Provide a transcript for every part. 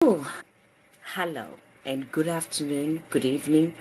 Oh, hello and good afternoon, good evening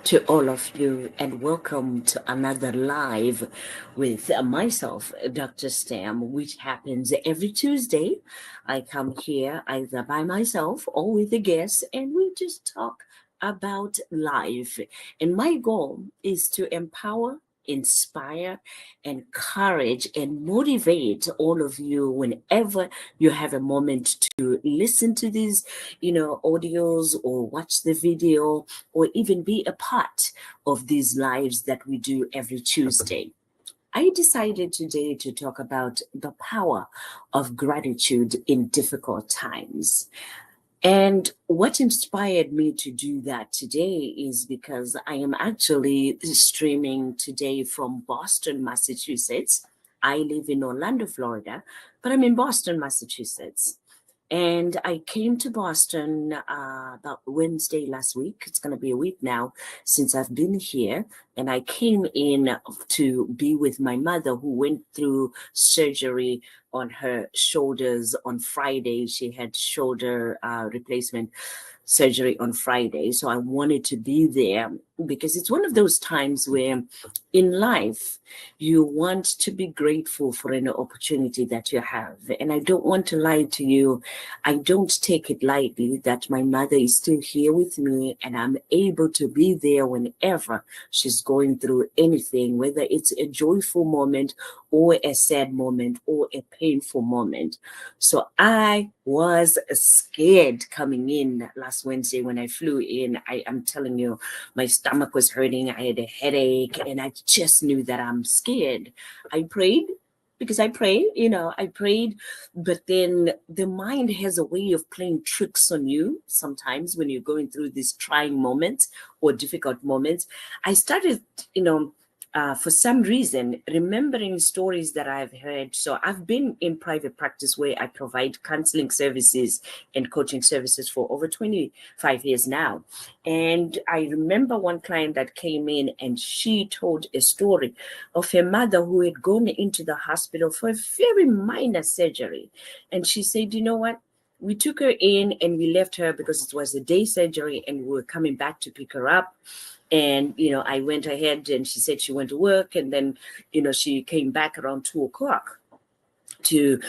to all of you, and welcome to another live with myself, Dr. Stam, which happens every Tuesday. I come here either by myself or with a guest, and we just talk about life. And my goal is to empower, inspire, encourage, and motivate all of you whenever you have a moment to listen to these audios or watch the video or even be a part of these lives that we do every Tuesday. I decided today to talk about the power of gratitude in difficult times. And what inspired me to do that today is because I am actually streaming today from Boston, Massachusetts. I live in Orlando, Florida, but I'm in Boston, Massachusetts. And I came to Boston about Wednesday last week. It's going to be a week now since I've been here. And I came in to be with my mother, who went through surgery on her shoulders on Friday. She had shoulder replacement surgery on Friday. So I wanted to be there because it's one of those times where in life you want to be grateful for an opportunity that you have. And I don't want to lie to you. I don't take it lightly that my mother is still here with me and I'm able to be there whenever she's going through anything, whether it's a joyful moment or a sad moment or a painful moment. So I was scared coming in last Wednesday when I flew in. I'm telling you, my stomach was hurting. I had a headache and I just knew that I'm scared. I prayed because I prayed, but then the mind has a way of playing tricks on you sometimes when you're going through these trying moments or difficult moments. I started, for some reason, remembering stories that I've heard. So I've been in private practice where I provide counseling services and coaching services for over 25 years now. And I remember one client that came in and she told a story of her mother who had gone into the hospital for a very minor surgery. And she said, you know what? We took her in and we left her because it was a day surgery and we were coming back to pick her up. And, I went ahead and she said she went to work and then, she came back around 2 o'clock to,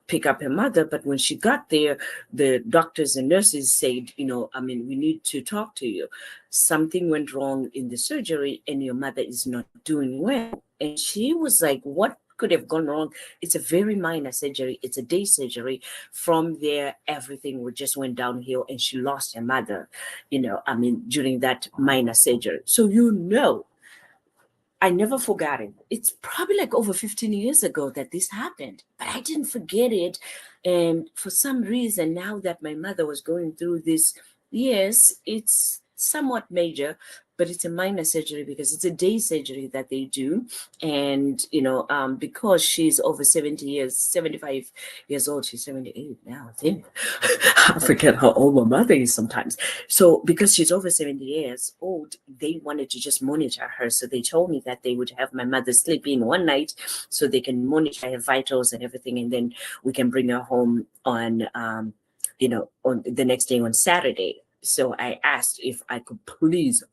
pick up her mother. But when she got there, the doctors and nurses said, we need to talk to you. Something went wrong in the surgery and your mother is not doing well. And she was like, what could have gone wrong? It's a very minor surgery. It's a day surgery. From there, everything just went downhill and she lost her mother, during that minor surgery. So, I never forgot it. It's probably like over 15 years ago that this happened, but I didn't forget it. And for some reason, now that my mother was going through this, yes, it's somewhat major, but it's a minor surgery because it's a day surgery that they do. And, because she's over 70 years, 75 years old, she's 78 now, I think. I forget how old my mother is sometimes. So because she's over 70 years old, they wanted to just monitor her. So they told me that they would have my mother sleep in one night so they can monitor her vitals and everything. And then we can bring her home on, on the next day on Saturday. So I asked if I could please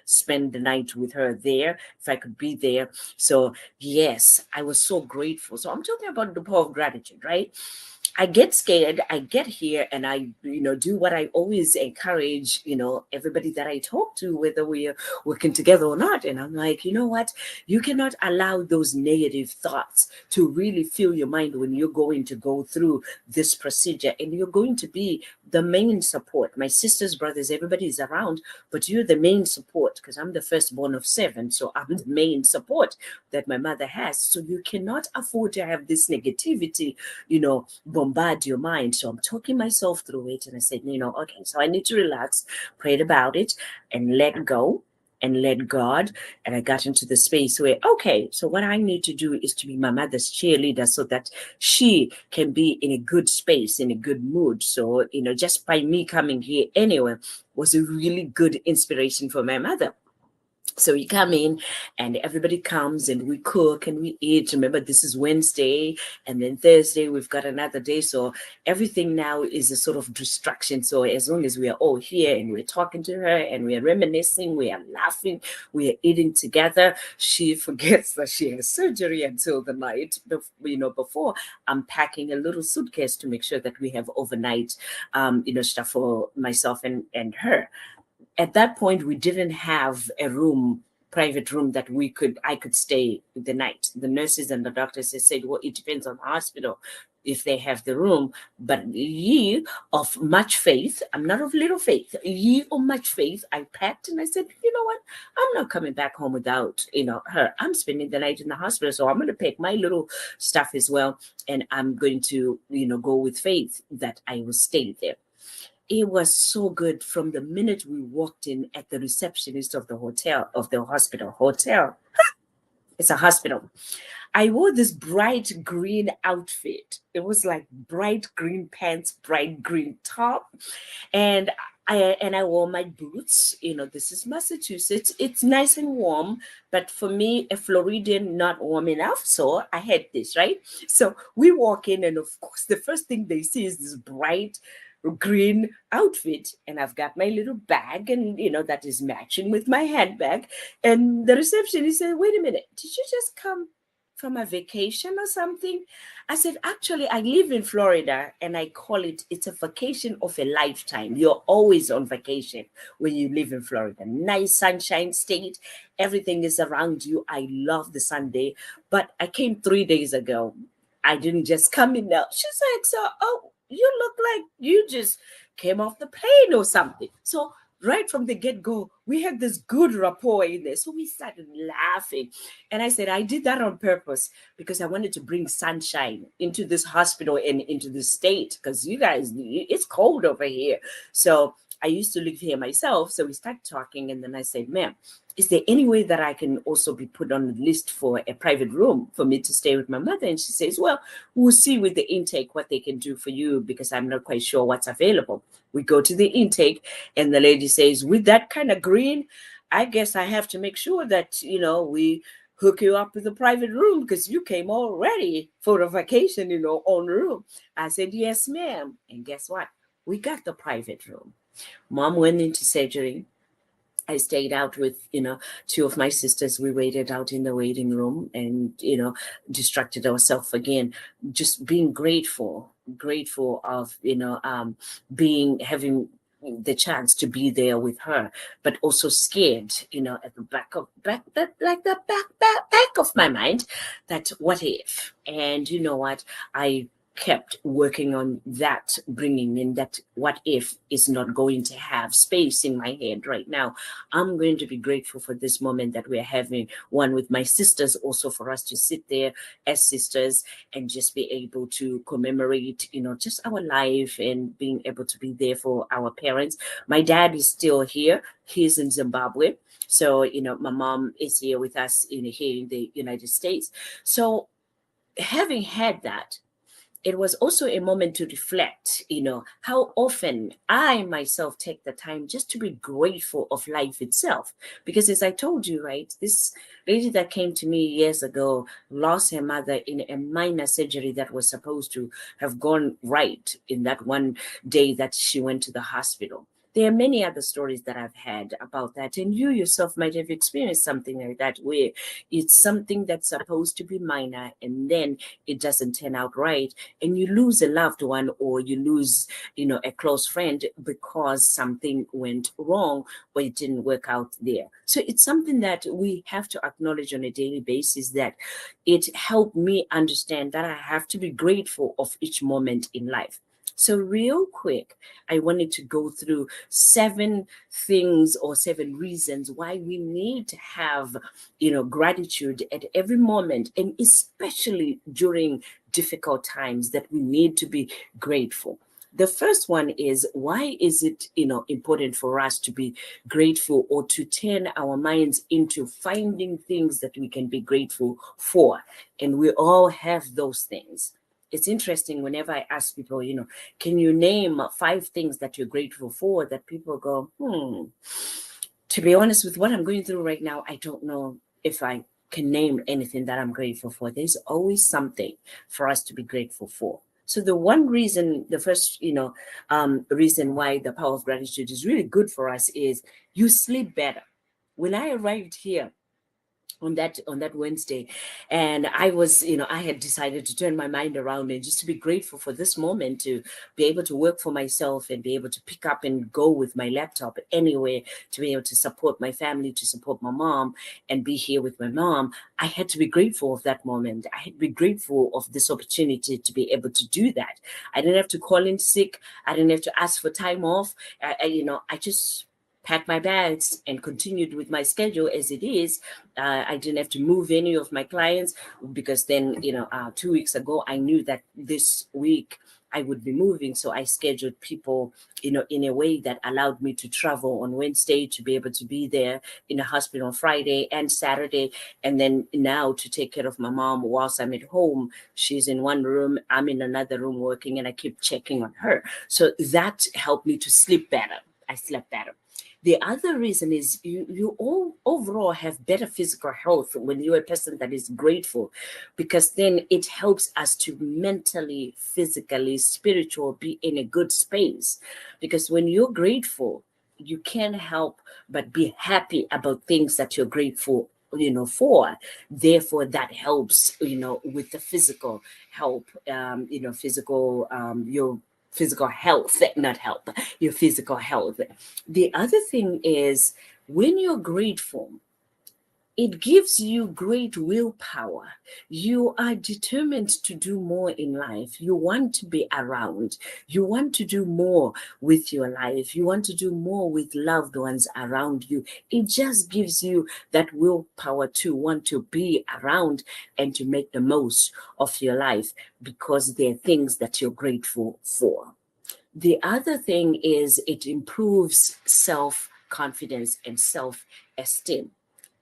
spend the night with her there, if I could be there. So yes, I was so grateful. So I'm talking about the power of gratitude, right? I get scared. I get here and I, do what I always encourage, everybody that I talk to, whether we are working together or not. And I'm like, you know what? You cannot allow those negative thoughts to really fill your mind when you're going to go through this procedure and you're going to be the main support. My sisters, brothers, everybody is around, but you're the main support because I'm the firstborn of 7. So I'm the main support that my mother has. So you cannot afford to have this negativity, bombard your mind. So I'm talking myself through it. And I said, okay, so I need to relax, prayed about it, and let go and let God. And I got into the space where, okay, so what I need to do is to be my mother's cheerleader so that she can be in a good space, in a good mood. So, just by me coming here anyway was a really good inspiration for my mother. So you come in and everybody comes and we cook and we eat. Remember, this is Wednesday, and then Thursday we've got another day. So everything now is a sort of distraction. So as long as we are all here and we're talking to her and we're reminiscing, we are laughing, we are eating together, she forgets that she has surgery until the night, before I'm packing a little suitcase to make sure that we have overnight, stuff for myself and her. At that point we didn't have a private room that I could stay the night. The nurses and the doctors, they said, well, it depends on the hospital if they have the room, but ye of much faith, I'm not of little faith, ye of much faith, I packed and I said, you know what, I'm not coming back home without her. I'm spending the night in the hospital, so I'm going to pack my little stuff as well, and I'm going to go with faith that I will stay there. It was so good from the minute we walked in at the receptionist of the hospital. It's a hospital. I wore this bright green outfit. It was like bright green pants, bright green top, and I wore my boots. This is Massachusetts. It's nice and warm, but for me, a Floridian, not warm enough. So I had this, right? So we walk in, and of course, the first thing they see is this bright green outfit, and I've got my little bag, and that is matching with my handbag. And the receptionist said, wait a minute, did you just come from a vacation or something? I said, actually, I live in Florida, and I call it's a vacation of a lifetime. You're always on vacation when you live in Florida. Nice sunshine state, everything is around you. I love the Sunday, but I came 3 days ago. I didn't just come in now. She's like, so, oh, you look like you just came off the plane or something. So right from the get-go, we had this good rapport in there. So we started laughing. And I said, I did that on purpose because I wanted to bring sunshine into this hospital and into the state, because you guys, it's cold over here. So I used to live here myself. So we started talking, and then I said, ma'am, is there any way that I can also be put on the list for a private room for me to stay with my mother? And she says, well, we'll see with the intake what they can do for you, because I'm not quite sure what's available. We go to the intake, and the lady says, with that kind of green, I guess I have to make sure that, we hook you up with a private room, because you came already for a vacation in your own room. I said, yes, ma'am. And guess what? We got the private room. Mom went into surgery. I stayed out with, two of my sisters. We waited out in the waiting room and, distracted ourselves again, just being grateful of, having the chance to be there with her, but also scared, at the back of my mind, that what if? And you know what? I kept working on that, bringing in that what if is not going to have space in my head right now. I'm going to be grateful for this moment that we're having, one with my sisters, also for us to sit there as sisters and just be able to commemorate, just our life and being able to be there for our parents. My dad is still here. He's in Zimbabwe. So, my mom is here with us here in the United States. So having had that, it was also a moment to reflect, how often I myself take the time just to be grateful of life itself. Because as I told you, right, this lady that came to me years ago lost her mother in a minor surgery that was supposed to have gone right in that one day that she went to the hospital. There are many other stories that I've had about that, and you yourself might have experienced something like that, where it's something that's supposed to be minor and then it doesn't turn out right, and you lose a loved one, or you lose, a close friend, because something went wrong or it didn't work out there. So it's something that we have to acknowledge on a daily basis, that it helped me understand that I have to be grateful of each moment in life. So real quick, I wanted to go through 7 things or 7 reasons why we need to have, gratitude at every moment, and especially during difficult times, that we need to be grateful. The first one is, why is it, important for us to be grateful, or to turn our minds into finding things that we can be grateful for? And we all have those things. It's interesting whenever I ask people, can you name 5 things that you're grateful for, that people go, To be honest with what I'm going through right now, I don't know if I can name anything that I'm grateful for. There's always something for us to be grateful for. So the one reason, the first, reason why the power of gratitude is really good for us is you sleep better. When I arrived here on that Wednesday, and I was, I had decided to turn my mind around and just to be grateful for this moment, to be able to work for myself and be able to pick up and go with my laptop anywhere, to be able to support my family, to support my mom and be here with my mom. I had to be grateful of that moment. I had to be grateful of this opportunity to be able to do that. I didn't have to call in sick. I didn't have to ask for time off. I just packed my bags and continued with my schedule as it is. I didn't have to move any of my clients, because then, 2 weeks ago, I knew that this week I would be moving. So I scheduled people, in a way that allowed me to travel on Wednesday, to be able to be there in the hospital on Friday and Saturday. And then now to take care of my mom whilst I'm at home. She's in one room, I'm in another room working, and I keep checking on her. So that helped me to sleep better. I slept better. The other reason is you all overall have better physical health when you're a person that is grateful, because then it helps us to mentally, physically, spiritual be in a good space. Because when you're grateful, you can't help but be happy about things that you're grateful, for. Therefore that helps, with the physical help, physical, your physical health, not help, your physical health. The other thing is, when you're grateful, it gives you great willpower. You are determined to do more in life. You want to be around. You want to do more with your life. You want to do more with loved ones around you. It just gives you that willpower to want to be around and to make the most of your life, because there are things that you're grateful for. The other thing is, it improves self confidence and self esteem.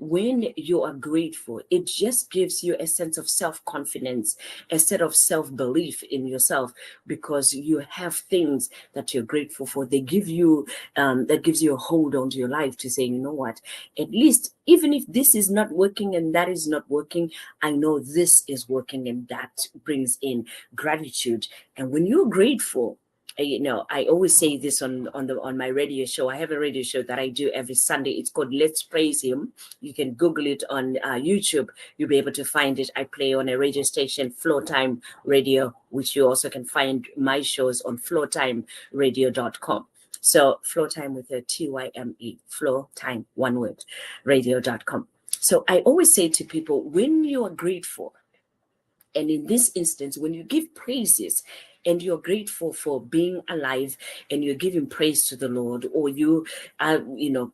When you are grateful, it just gives you a sense of self confidence instead of self belief in yourself, because you have things that you're grateful for. They give you, that gives you a hold onto your life to say, you know what, at least even if this is not working and that is not working, I know this is working, and that brings in gratitude. And when you're grateful, I always say this on my radio show. I have a radio show that I do every Sunday. It's called Let's Praise Him. You can Google it on YouTube. You'll be able to find it. I play on a radio station, Flow Time Radio, which you also can find my shows on flowtimeradio.com. So Flow Time with a TYME, Flow Time, one word, radio.com. So I always say to people, when you are grateful, and in this instance, when you give praises and you're grateful for being alive and you're giving praise to the Lord, or you are,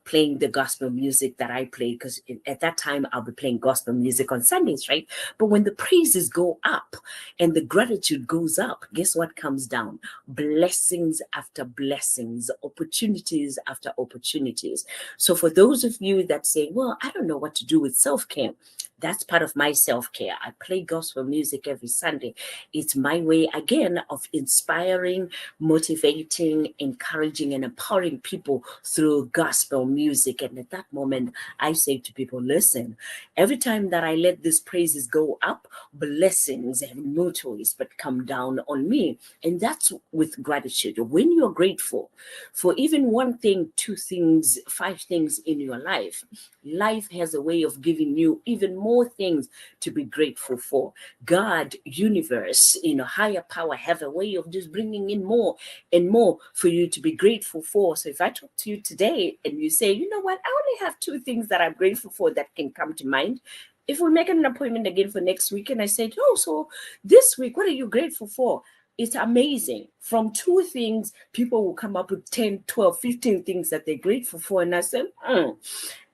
playing the gospel music that I play, because at that time I'll be playing gospel music on Sundays, right? But when the praises go up and the gratitude goes up, guess what comes down? Blessings after blessings, opportunities after opportunities. So for those of you that say, well, I don't know what to do with self-care, that's part of my self-care. I play gospel music every Sunday. It's my way, again, of inspiring, motivating, encouraging, and empowering people through gospel music. And at that moment, I say to people, listen, every time that I let these praises go up, blessings have no choice but come down on me. And that's with gratitude. When you're grateful for even one thing, two things, five things in your life, life has a way of giving you even more things to be grateful for. God, universe, higher power have a way of just bringing in more and more for you to be grateful for. So if I talk to you today and you say, you know what, I only have two things that I'm grateful for that can come to mind. If we make an appointment again for next week and I said, oh, so this week, what are you grateful for? It's amazing. From two things, people will come up with 10, 12, 15 things that they're grateful for. And I said,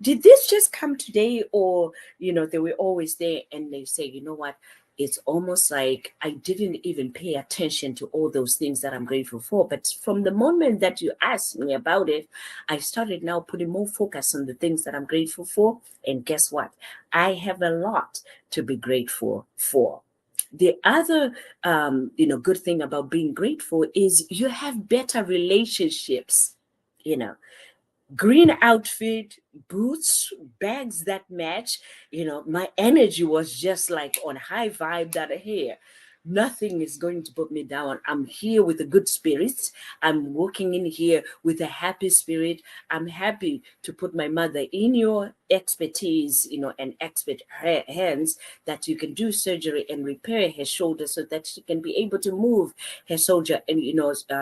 did this just come today? Or, they were always there. And they say, you know what? It's almost like I didn't even pay attention to all those things that I'm grateful for. But from the moment that you asked me about it, I started now putting more focus on the things that I'm grateful for. And guess what? I have a lot to be grateful for. The other, good thing about being grateful is you have better relationships. green outfit, boots, bags that match. My energy was just like on high vibe that here. Nothing is going to put me down. I'm here with a good spirits. I'm walking in here with a happy spirit. I'm happy to put my mother in your expertise, and expert hands, that you can do surgery and repair her shoulder so that she can be able to move her shoulder and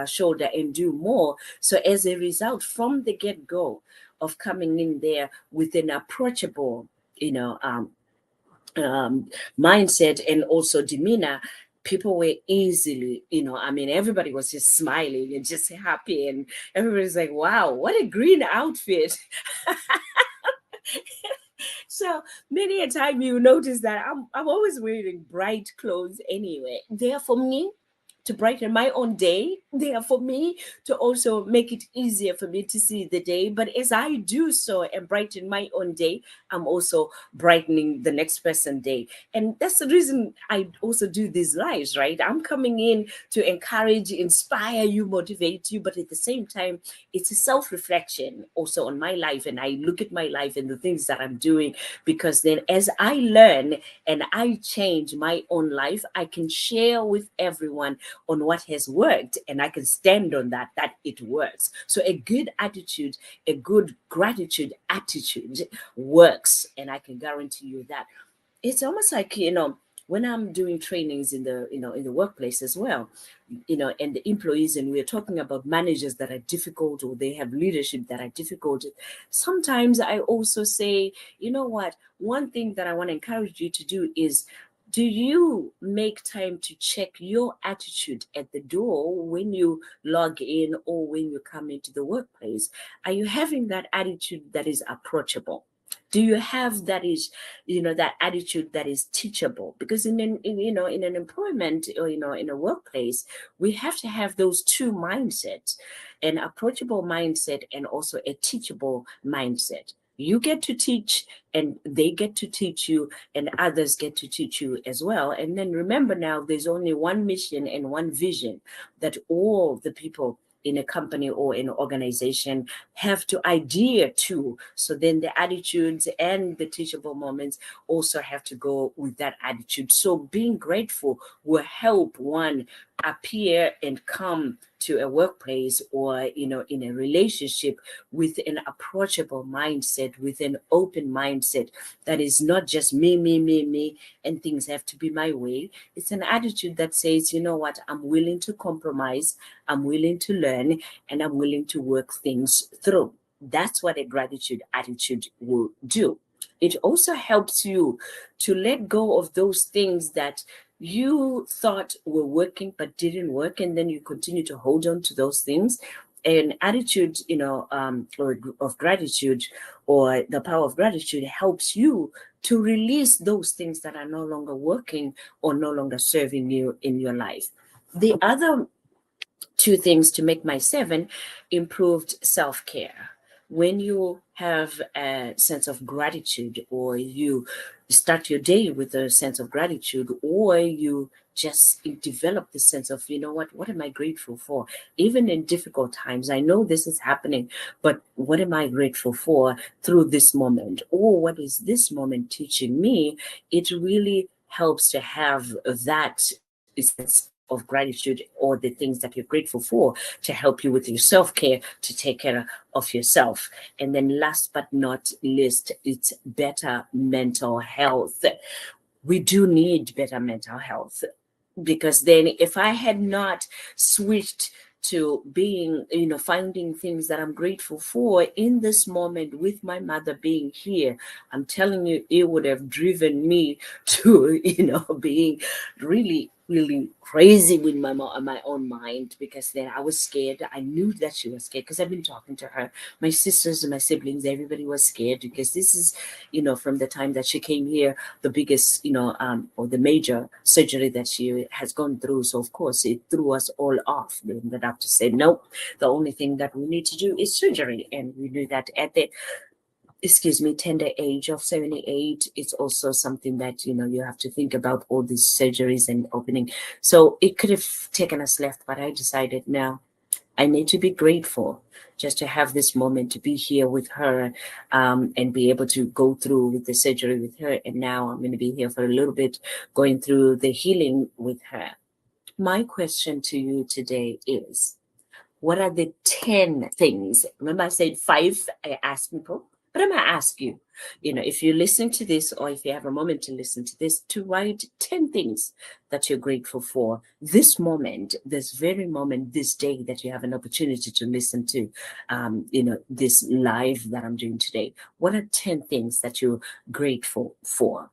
shoulder and do more. So as a result, from the get-go of coming in there with an approachable, mindset and also demeanor, people were easily, everybody was just smiling and just happy, and everybody's like, wow, what a green outfit. So many a time you notice that I'm always wearing bright clothes anyway. They are for me to brighten my own day. They are for me to also make it easier for me to see the day. But as I do so and brighten my own day, I'm also brightening the next person's day. And that's the reason I also do these lives, right? I'm coming in to encourage, inspire you, motivate you, but at the same time, it's a self-reflection also on my life. And I look at my life and the things that I'm doing, because then as I learn and I change my own life, I can share with everyone on what has worked, and I can stand on that it works. So a good attitude, a good gratitude attitude works, and I can guarantee you that. It's almost like, when I'm doing trainings in the in the workplace as well, and the employees, and we're talking about managers that are difficult, or they have leadership that are difficult. Sometimes I also say, you know what, one thing that I want to encourage you to do is, do you make time to check your attitude at the door when you log in or when you come into the workplace? Are you having that attitude that is approachable? Do you have that is, that attitude that is teachable? Because in an employment, or in a workplace, we have to have those two mindsets: an approachable mindset and also a teachable mindset. You get to teach, and they get to teach you, and others get to teach you as well. And then remember, now there's only one mission and one vision that all the people in a company or in an organization have to adhere to. So then the attitudes and the teachable moments also have to go with that attitude. So being grateful will help one appear and come to a workplace, or in a relationship, with an approachable mindset, with an open mindset, that is not just me, and things have to be my way. It's an attitude that says, you know what, I'm willing to compromise, I'm willing to learn, and I'm willing to work things through. That's what a gratitude attitude will do. It also helps you to let go of those things that you thought were working but didn't work, and then you continue to hold on to those things. An attitude, or of gratitude, or the power of gratitude, helps you to release those things that are no longer working or no longer serving you in your life. The other two things to make my seven: improved self-care. When you have a sense of gratitude, or you start your day with a sense of gratitude, or you just develop the sense of, what am I grateful for? Even in difficult times, I know this is happening, but what am I grateful for through this moment? Or what is this moment teaching me? It really helps to have that sense of gratitude, or the things that you're grateful for, to help you with your self-care, to take care of yourself. And then last but not least, it's better mental health. We do need better mental health, because then if I had not switched to being, finding things that I'm grateful for in this moment, with my mother being here, I'm telling you, it would have driven me to, being really, really crazy with my own mind, because then I was scared. I knew that she was scared, because I've been talking to her. My sisters and my siblings, everybody was scared, because this is, from the time that she came here, the biggest, or the major surgery that she has gone through. So of course it threw us all off. Then the doctor said, nope, the only thing that we need to do is surgery. And we knew that at the tender age of 78, it's also something that, you have to think about all these surgeries and opening. So it could have taken us left, but I decided, no, I need to be grateful just to have this moment to be here with her, and be able to go through with the surgery with her. And now I'm going to be here for a little bit, going through the healing with her. My question to you today is, what are the 10 things? Remember, I said five, I asked people, but I'm going to ask you, if you're listening to this, or if you have a moment to listen to this, to write 10 things that you're grateful for this moment, this very moment, this day that you have an opportunity to listen to, this live that I'm doing today. What are 10 things that you're grateful for?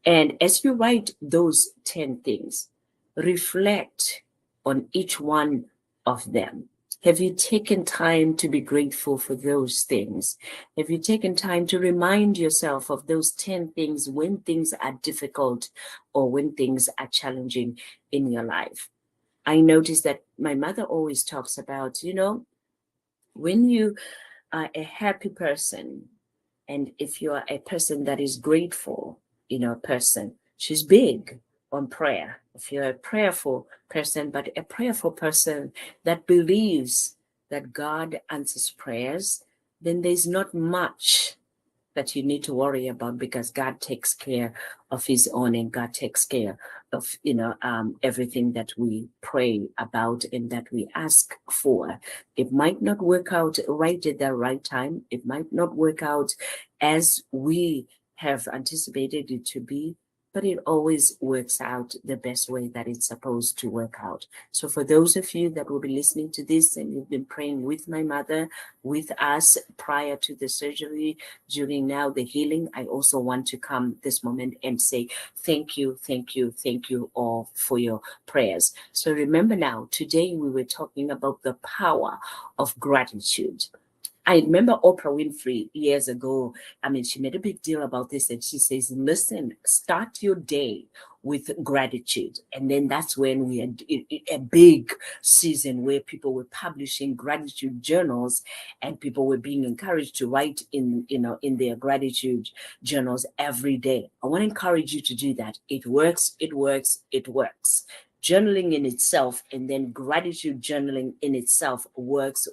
And as you write those 10 things, reflect on each one of them. Have you taken time to be grateful for those things? Have you taken time to remind yourself of those 10 things when things are difficult or when things are challenging in your life? I noticed that my mother always talks about, when you are a happy person, and if you are a person that is grateful, person, she's big on prayer. If you're a prayerful person, but a prayerful person that believes that God answers prayers, then there's not much that you need to worry about, because God takes care of his own, and God takes care of everything that we pray about and that we ask for. It might not work out right at the right time. It might not work out as we have anticipated it to be, but it always works out the best way that it's supposed to work out. So for those of you that will be listening to this and you've been praying with my mother, with us prior to the surgery, during now the healing, I also want to come this moment and say thank you, thank you, thank you all for your prayers. So remember now, today we were talking about the power of gratitude. I remember Oprah Winfrey years ago. I mean, she made a big deal about this, and she says, listen, start your day with gratitude. And then that's when we had a big season where people were publishing gratitude journals, and people were being encouraged to write in their gratitude journals every day. I want to encourage you to do that. It works, it works, it works. Journaling in itself, and then gratitude journaling in itself works.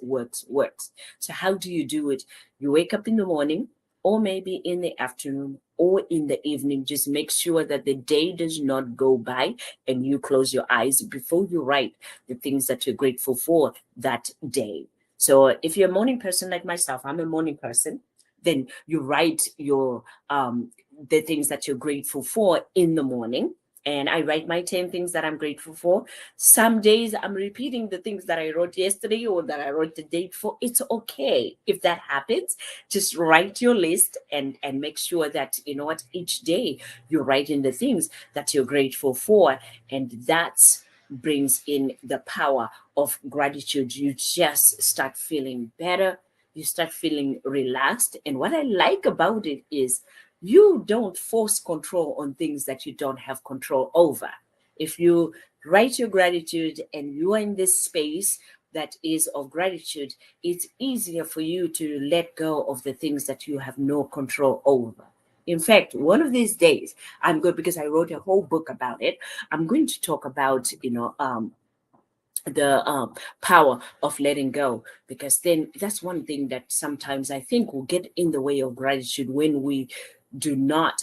So how do you do it? You wake up in the morning, or maybe in the afternoon, or in the evening. Just make sure that the day does not go by and you close your eyes before you write the things that you're grateful for that day. So if you're a morning person like myself, I'm a morning person, then you write your the things that you're grateful for in the morning. And I write my 10 things that I'm grateful for. Some days I'm repeating the things that I wrote yesterday or that I wrote the day before. It's okay if that happens. Just write your list and make sure that, each day you're writing the things that you're grateful for. And that brings in the power of gratitude. You just start feeling better. You start feeling relaxed. And what I like about it is, you don't force control on things that you don't have control over. If you write your gratitude and you are in this space that is of gratitude, it's easier for you to let go of the things that you have no control over. In fact, one of these days, I'm good, because I wrote a whole book about it. I'm going to talk about, the power of letting go, because then that's one thing that sometimes I think will get in the way of gratitude, when we do not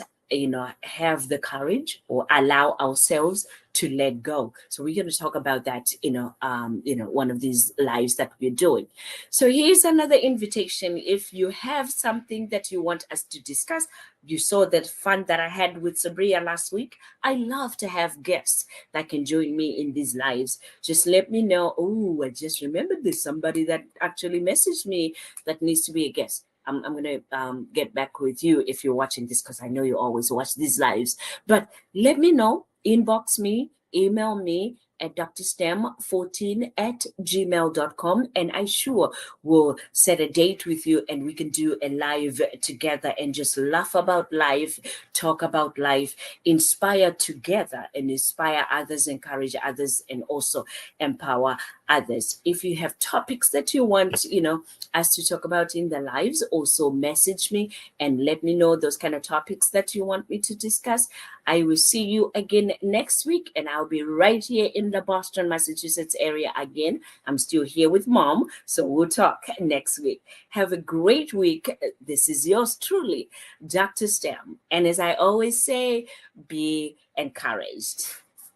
have the courage or allow ourselves to let go. So we're going to talk about that one of these lives that we're doing. So here's another invitation. If you have something that you want us to discuss, you saw that fun that I had with Sabria last week. I love to have guests that can join me in these lives. Just let me know. Oh, I just remembered there's somebody that actually messaged me that needs to be a guest. I'm going to get back with you if you're watching this, because I know you always watch these lives. But let me know, inbox me, email me at drstem14@gmail.com, and I sure will set a date with you, and we can do a live together and just laugh about life, talk about life, inspire together, and inspire others, encourage others, and also empower others. If you have topics that you want, us to talk about in the lives, also message me and let me know those kind of topics that you want me to discuss. I will see you again next week, and I'll be right here in the Boston, Massachusetts area again. I'm still here with Mom, so we'll talk next week. Have a great week. This is yours truly, Dr. Stem. And as I always say, be encouraged.